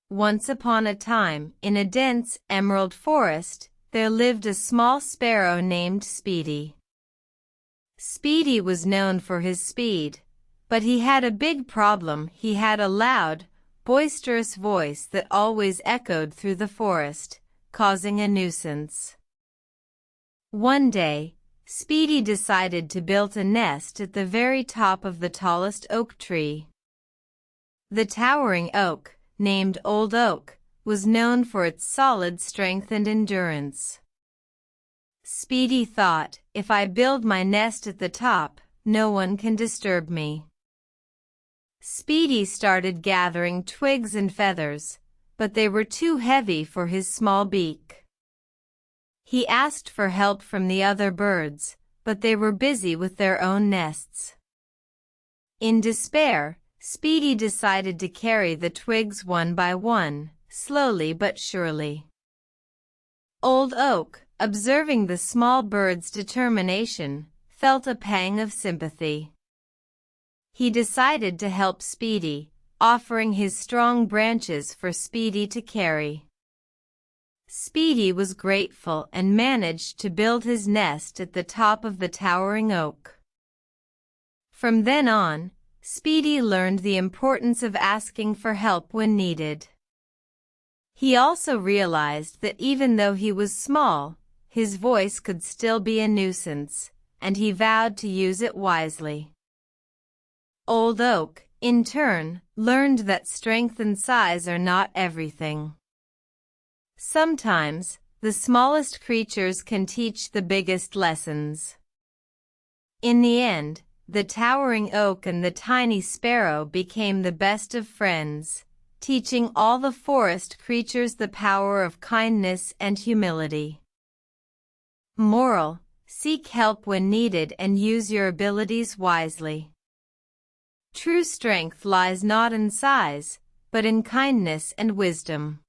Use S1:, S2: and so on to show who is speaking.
S1: Once upon a time, in a dense emerald forest, there lived a small sparrow named Speedy. Speedy was known for his speed, but he had a big problem. He had a loud, boisterous voice that always echoed through the forest, causing a nuisance. One day, Speedy decided to build a nest at the very top of the tallest oak tree. The towering oak, named Old Oak, was known for its solid strength and endurance. Speedy thought, if I build my nest at the top, no one can disturb me. Speedy started gathering twigs and feathers, but they were too heavy for his small beak. He asked for help from the other birds, but they were busy with their own nests. In despair, Speedy decided to carry the twigs one by one, slowly but surely. Old Oak, observing the small bird's determination, felt a pang of sympathy. He decided to help Speedy, offering his strong branches for Speedy to carry. Speedy was grateful and managed to build his nest at the top of the towering oak. From then on, Speedy learned the importance of asking for help when needed. He also realized that even though he was small, his voice could still be a nuisance, and he vowed to use it wisely. Old Oak, in turn, learned that strength and size are not everything. Sometimes, the smallest creatures can teach the biggest lessons. In the end, the towering oak and the tiny sparrow became the best of friends, teaching all the forest creatures the power of kindness and humility. Moral: seek help when needed and use your abilities wisely. True strength lies not in size, but in kindness and wisdom.